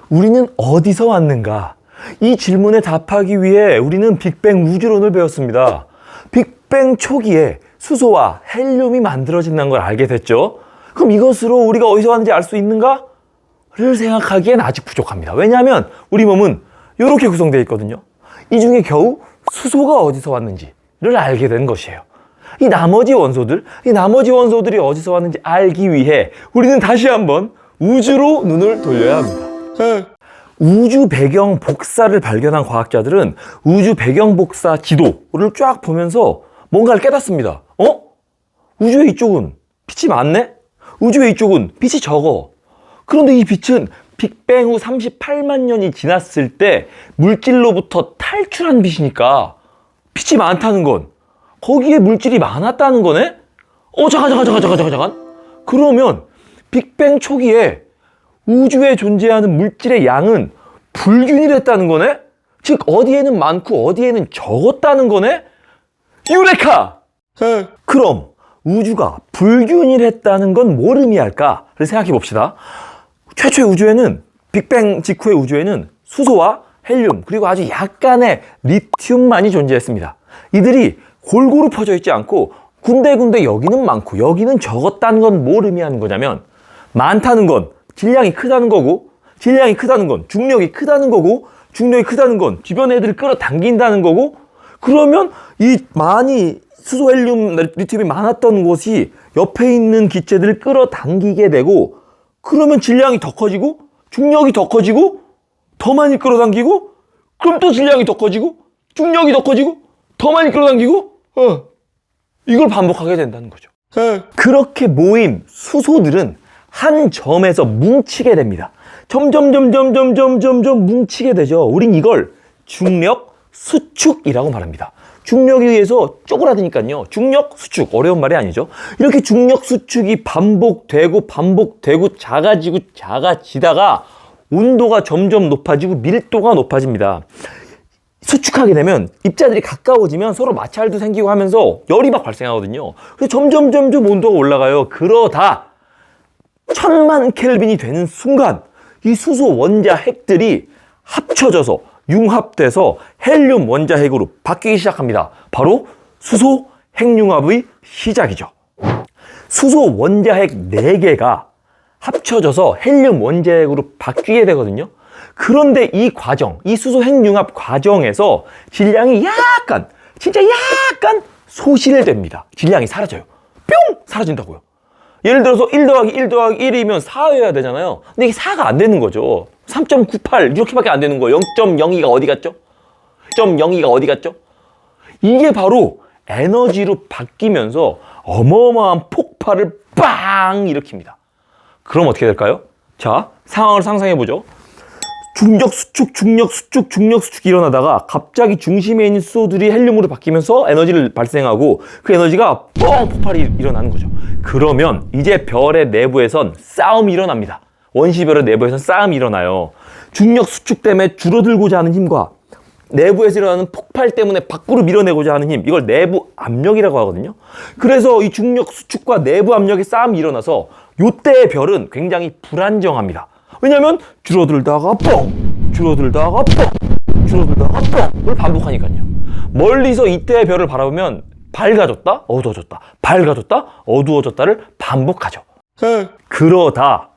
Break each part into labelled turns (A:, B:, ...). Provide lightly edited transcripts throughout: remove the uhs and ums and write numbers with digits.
A: 우리는 어디서 왔는가? 이 질문에 답하기 위해 우리는 빅뱅 우주론을 배웠습니다. 빅뱅 초기에 수소와 헬륨이 만들어진다는 걸 알게 됐죠. 그럼 이것으로 우리가 어디서 왔는지 알 수 있는가? 를 생각하기엔 아직 부족합니다. 왜냐하면 우리 몸은 이렇게 구성되어 있거든요. 이 중에 겨우 수소가 어디서 왔는지를 알게 된 것이에요. 이 나머지 원소들이 어디서 왔는지 알기 위해 우리는 다시 한번 우주로 눈을 돌려야 합니다. 우주 배경 복사를 발견한 과학자들은 우주 배경 복사 지도를 쫙 보면서 뭔가를 깨닫습니다. 우주의 이쪽은 빛이 많네? 우주의 이쪽은 빛이 적어. 그런데 이 빛은 빅뱅 후 38만 년이 지났을 때 물질로부터 탈출한 빛이니까 빛이 많다는 건 거기에 물질이 많았다는 거네? 잠깐. 그러면 빅뱅 초기에 우주에 존재하는 물질의 양은 불균일했다는 거네? 즉 어디에는 많고 어디에는 적었다는 거네? 유레카! 그럼 우주가 불균일했다는 건 뭘 의미할까를 생각해 봅시다. 최초의 우주에는 빅뱅 직후의 우주에는 수소와 헬륨 그리고 아주 약간의 리튬만이 존재했습니다. 이들이 골고루 퍼져 있지 않고 군데군데 여기는 많고 여기는 적었다는 건 뭘 의미하는 거냐면 많다는 건 질량이 크다는 거고 질량이 크다는 건 중력이 크다는 거고 중력이 크다는 건 주변 애들을 끌어당긴다는 거고 그러면 이 많이 수소, 헬륨, 리튬이 많았던 곳이 옆에 있는 기체들을 끌어당기게 되고 그러면 질량이 더 커지고 중력이 더 커지고 더 많이 끌어당기고 그럼 또 질량이 더 커지고 중력이 더 커지고 더 많이 끌어당기고 이걸 반복하게 된다는 거죠. 그렇게 모인 수소들은 한 점에서 뭉치게 됩니다. 점점 뭉치게 되죠. 우린 이걸 중력 수축이라고 말합니다. 중력에 의해서 쪼그라드니까요. 중력 수축, 어려운 말이 아니죠. 이렇게 중력 수축이 반복되고 작아지다가 온도가 점점 높아지고 밀도가 높아집니다. 수축하게 되면 입자들이 가까워지면 서로 마찰도 생기고 하면서 열이 막 발생하거든요. 그래서 점점 온도가 올라가요. 그러다 1000만 켈빈이 되는 순간 이 수소 원자 핵들이 합쳐져서 융합돼서 헬륨 원자 핵으로 바뀌기 시작합니다. 바로 수소 핵융합의 시작이죠. 수소 원자 핵 4개가 합쳐져서 헬륨 원자 핵으로 바뀌게 되거든요. 그런데 이 과정, 이 수소 핵융합 과정에서 질량이 진짜 약간 소실됩니다. 질량이 사라져요. 뿅! 사라진다고요. 예를 들어서 1 더하기 1 더하기 1이면 4여야 되잖아요. 근데 이게 4가 안 되는 거죠. 3.98 이렇게밖에 안 되는 거예요. 0.02가 어디 갔죠? 0.02가 어디 갔죠? 이게 바로 에너지로 바뀌면서 어마어마한 폭발을 빵 일으킵니다. 그럼 어떻게 될까요? 자, 상황을 상상해보죠. 중력 수축이 일어나다가 갑자기 중심에 있는 수소들이 헬륨으로 바뀌면서 에너지를 발생하고 그 에너지가 뻥 폭발이 일어나는 거죠. 그러면 이제 별의 내부에선 싸움이 일어납니다. 원시별의 내부에선 싸움이 일어나요. 중력 수축 때문에 줄어들고자 하는 힘과 내부에서 일어나는 폭발 때문에 밖으로 밀어내고자 하는 힘, 이걸 내부 압력이라고 하거든요. 그래서 이 중력 수축과 내부 압력의 싸움이 일어나서 이때의 별은 굉장히 불안정합니다. 왜냐면 줄어들다가 뻥, 줄어들다가 뻥, 줄어들다가 뻥을 반복하니까요. 멀리서 이때의 별을 바라보면 밝아졌다, 어두워졌다, 밝아졌다, 어두워졌다를 반복하죠. 그러다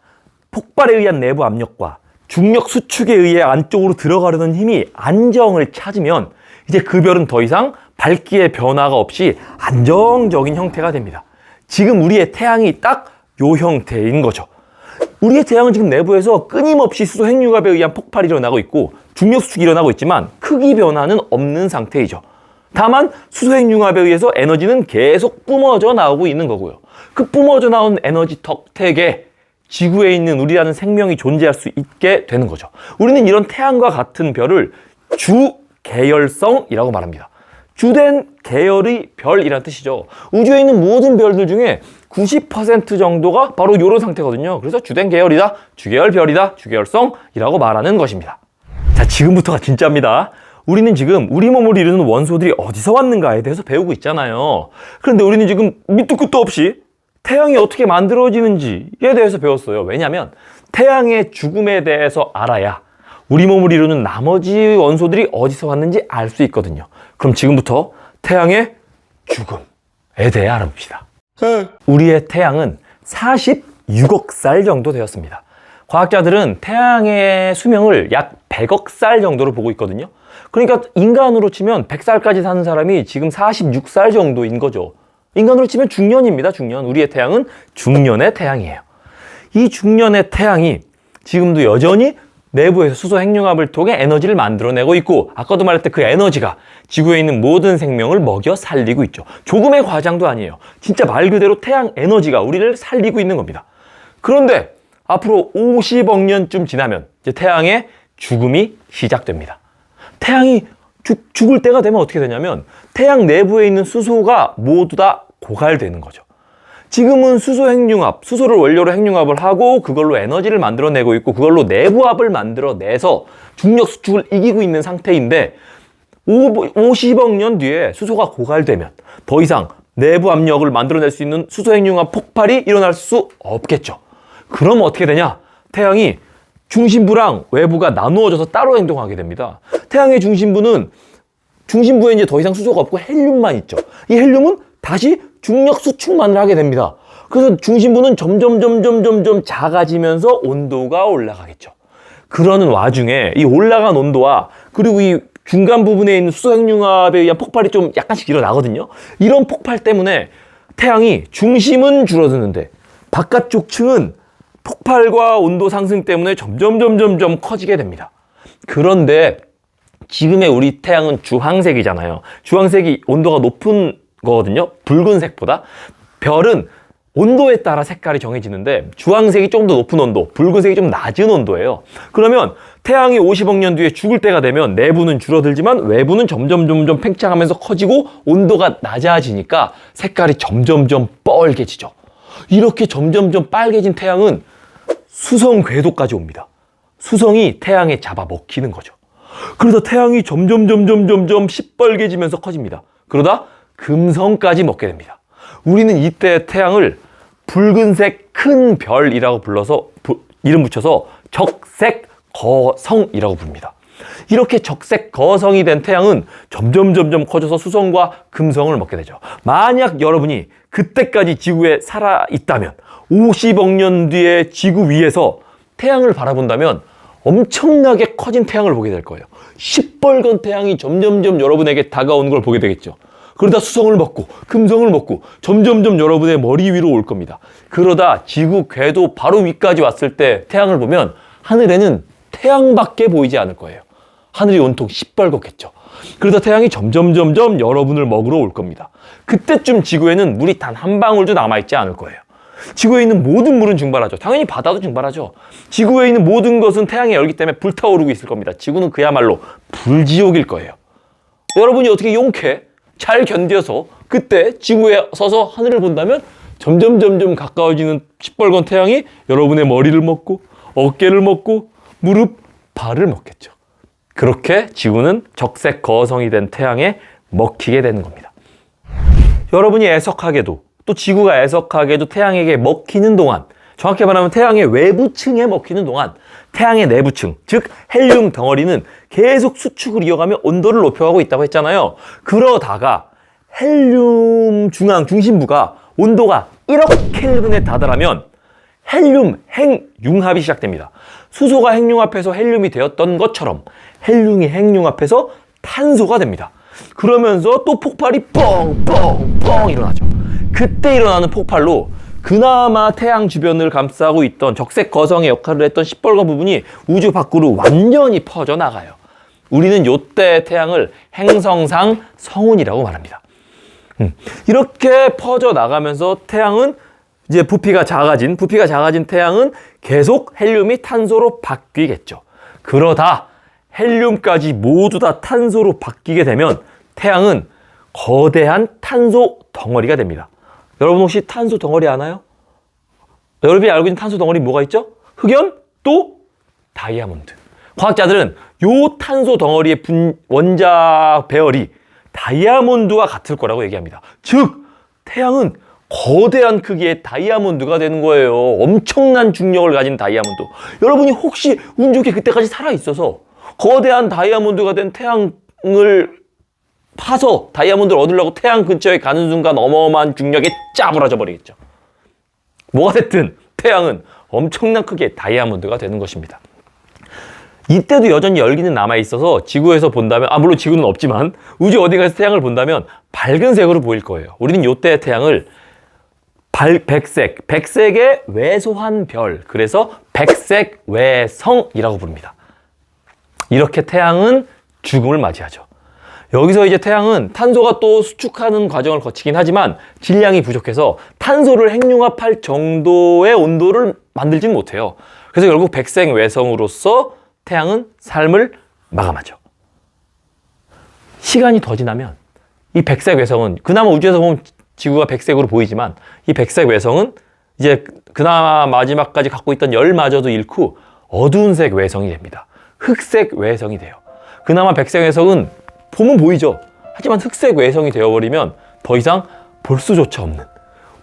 A: 폭발에 의한 내부 압력과 중력 수축에 의해 안쪽으로 들어가려는 힘이 안정을 찾으면 이제 그 별은 더 이상 밝기의 변화가 없이 안정적인 형태가 됩니다. 지금 우리의 태양이 딱 요 형태인 거죠. 우리의 태양은 지금 내부에서 끊임없이 수소 핵융합에 의한 폭발이 일어나고 있고 중력 수축이 일어나고 있지만 크기 변화는 없는 상태이죠. 다만 수소 핵융합에 의해서 에너지는 계속 뿜어져 나오고 있는 거고요. 그 뿜어져 나온 에너지 덕택에 지구에 있는 우리라는 생명이 존재할 수 있게 되는 거죠. 우리는 이런 태양과 같은 별을 주계열성이라고 말합니다. 주된 계열의 별이라는 뜻이죠. 우주에 있는 모든 별들 중에 90% 정도가 바로 이런 상태거든요. 그래서 주된 계열이다, 주계열 별이다, 주계열성이라고 말하는 것입니다. 자, 지금부터가 진짜입니다. 우리는 지금 우리 몸을 이루는 원소들이 어디서 왔는가에 대해서 배우고 있잖아요. 그런데 우리는 지금 밑도 끝도 없이 태양이 어떻게 만들어지는지에 대해서 배웠어요. 왜냐하면 태양의 죽음에 대해서 알아야 우리 몸을 이루는 나머지 원소들이 어디서 왔는지 알 수 있거든요. 그럼 지금부터 태양의 죽음에 대해 알아봅시다. 우리의 태양은 46억 살 정도 되었습니다. 과학자들은 태양의 수명을 약 100억 살 정도로 보고 있거든요. 그러니까 인간으로 치면 100살까지 사는 사람이 지금 46살 정도인 거죠. 인간으로 치면 중년입니다. 중년. 우리의 태양은 중년의 태양이에요. 이 중년의 태양이 지금도 여전히 내부에서 수소 핵융합을 통해 에너지를 만들어내고 있고, 아까도 말했던 그 에너지가 지구에 있는 모든 생명을 먹여 살리고 있죠. 조금의 과장도 아니에요. 진짜 말 그대로 태양 에너지가 우리를 살리고 있는 겁니다. 그런데 앞으로 50억 년쯤 지나면 이제 태양의 죽음이 시작됩니다. 태양이 죽을 때가 되면 어떻게 되냐면 태양 내부에 있는 수소가 모두 다 고갈되는 거죠. 지금은 수소 핵융합, 수소를 원료로 핵융합을 하고 그걸로 에너지를 만들어내고 있고 그걸로 내부압을 만들어내서 중력 수축을 이기고 있는 상태인데 50억 년 뒤에 수소가 고갈되면 더 이상 내부 압력을 만들어낼 수 있는 수소 핵융합 폭발이 일어날 수 없겠죠. 그럼 어떻게 되냐? 태양이 중심부랑 외부가 나누어져서 따로 행동하게 됩니다. 태양의 중심부에 이제 더 이상 수소가 없고 헬륨만 있죠. 이 헬륨은 다시 중력 수축만을 하게 됩니다. 그래서 중심부는 점점 작아지면서 온도가 올라가겠죠. 그러는 와중에 이 올라간 온도와 그리고 이 중간 부분에 있는 수소 핵융합에 의한 폭발이 좀 약간씩 일어나거든요. 이런 폭발 때문에 태양이 중심은 줄어드는데 바깥쪽 층은 폭발과 온도 상승 때문에 점점 커지게 됩니다. 그런데 지금의 우리 태양은 주황색이잖아요. 주황색이 온도가 높은 거거든요. 붉은색보다. 별은 온도에 따라 색깔이 정해지는데 주황색이 좀 더 높은 온도, 붉은색이 좀 낮은 온도예요. 그러면 태양이 50억 년 뒤에 죽을 때가 되면 내부는 줄어들지만 외부는 점점 팽창하면서 커지고 온도가 낮아지니까 색깔이 점점 뻘개지죠. 이렇게 점점 빨개진 태양은 수성 궤도까지 옵니다. 수성이 태양에 잡아먹히는 거죠. 그러다 태양이 점점 시뻘개지면서 커집니다. 그러다 금성까지 먹게 됩니다. 우리는 이때 태양을 붉은색 큰 별이라고 불러서 이름 붙여서 적색거성이라고 부릅니다. 이렇게 적색거성이 된 태양은 점점 커져서 수성과 금성을 먹게 되죠. 만약 여러분이 그때까지 지구에 살아있다면 50억 년 뒤에 지구 위에서 태양을 바라본다면 엄청나게 커진 태양을 보게 될 거예요. 시뻘건 태양이 점점 여러분에게 다가오는 걸 보게 되겠죠. 그러다 수성을 먹고 금성을 먹고 점점 여러분의 머리 위로 올 겁니다. 그러다 지구 궤도 바로 위까지 왔을 때 태양을 보면 하늘에는 태양밖에 보이지 않을 거예요. 하늘이 온통 시뻘겋겠죠. 그러다 태양이 점점 여러분을 먹으러 올 겁니다. 그때쯤 지구에는 물이 단 한 방울도 남아있지 않을 거예요. 지구에 있는 모든 물은 증발하죠. 당연히 바다도 증발하죠. 지구에 있는 모든 것은 태양의 열기 때문에 불타오르고 있을 겁니다. 지구는 그야말로 불지옥일 거예요. 여러분이 어떻게 용케 잘 견뎌서 그때 지구에 서서 하늘을 본다면 점점 가까워지는 시뻘건 태양이 여러분의 머리를 먹고 어깨를 먹고 무릎, 발을 먹겠죠. 그렇게 지구는 적색거성이 된 태양에 먹히게 되는 겁니다. 여러분이 애석하게도 또 지구가 애석하게도 태양에게 먹히는 동안, 정확히 말하면 태양의 외부층에 먹히는 동안 태양의 내부층, 즉 헬륨 덩어리는 계속 수축을 이어가며 온도를 높여가고 있다고 했잖아요. 그러다가 헬륨 중심부가 온도가 1억 켈빈에 다다르면 헬륨 핵융합이 시작됩니다. 수소가 핵융합해서 헬륨이 되었던 것처럼 헬륨이 핵융합해서 탄소가 됩니다. 그러면서 또 폭발이 뻥 일어나죠. 그때 일어나는 폭발로 그나마 태양 주변을 감싸고 있던 적색 거성의 역할을 했던 시뻘건 부분이 우주 밖으로 완전히 퍼져나가요. 우리는 요때 태양을 행성상 성운이라고 말합니다. 이렇게 퍼져나가면서 태양은 이제 부피가 작아진 태양은 계속 헬륨이 탄소로 바뀌겠죠. 그러다 헬륨까지 모두 다 탄소로 바뀌게 되면 태양은 거대한 탄소 덩어리가 됩니다. 여러분 혹시 탄소 덩어리 아나요? 여러분이 알고 있는 탄소 덩어리 뭐가 있죠? 흑연, 또 다이아몬드. 과학자들은 요 탄소 덩어리의 원자 배열이 다이아몬드와 같을 거라고 얘기합니다. 즉 태양은 거대한 크기의 다이아몬드가 되는 거예요. 엄청난 중력을 가진 다이아몬드. 여러분이 혹시 운 좋게 그때까지 살아있어서 거대한 다이아몬드가 된 태양을 파서 다이아몬드를 얻으려고 태양 근처에 가는 순간 어마어마한 중력에 짜부러져 버리겠죠. 뭐가 됐든 태양은 엄청난 크기의 다이아몬드가 되는 것입니다. 이때도 여전히 열기는 남아있어서 지구에서 본다면, 물론 지구는 없지만 우주 어딘가에서 태양을 본다면 밝은 색으로 보일 거예요. 우리는 이때의 태양을 백색의 왜소한 별, 그래서 백색 외성이라고 부릅니다. 이렇게 태양은 죽음을 맞이하죠. 여기서 이제 태양은 탄소가 또 수축하는 과정을 거치긴 하지만 질량이 부족해서 탄소를 핵융합할 정도의 온도를 만들지는 못해요. 그래서 결국 백색 외성으로서 태양은 삶을 마감하죠. 시간이 더 지나면 이 백색 외성은 그나마 우주에서 보면 지구가 백색으로 보이지만 이 백색 외성은 이제 그나마 마지막까지 갖고 있던 열마저도 잃고 어두운 색 외성이 됩니다. 흑색 외성이 돼요. 그나마 백색 외성은 보면 보이죠. 하지만 흑색 외성이 되어버리면 더 이상 볼 수조차 없는,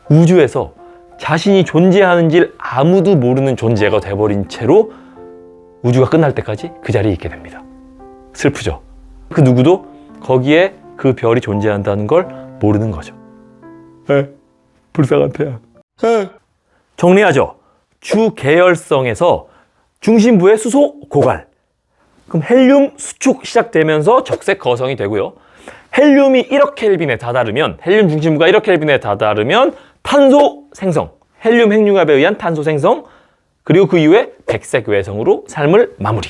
A: 우주에서 자신이 존재하는지 아무도 모르는 존재가 돼버린 채로 우주가 끝날 때까지 그 자리에 있게 됩니다. 슬프죠. 그 누구도 거기에 그 별이 존재한다는 걸 모르는 거죠. 불쌍한 태양. 정리하죠. 주계열성에서 중심부의 수소 고갈. 그럼 헬륨 수축 시작되면서 적색 거성이 되고요. 헬륨이 1억 켈빈에 다다르면, 헬륨 중심부가 1억 켈빈에 다다르면 탄소 생성, 헬륨 핵융합에 의한 탄소 생성, 그리고 그 이후에 백색 외성으로 삶을 마무리.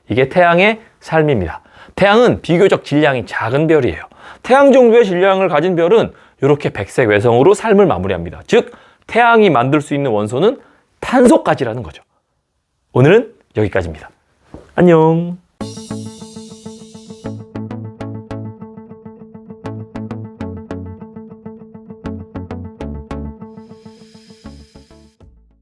A: 이게 태양의 삶입니다. 태양은 비교적 질량이 작은 별이에요. 태양 정도의 질량을 가진 별은 이렇게 백색 외성으로 삶을 마무리합니다. 즉, 태양이 만들 수 있는 원소는 탄소까지라는 거죠. 오늘은 여기까지입니다. 안녕.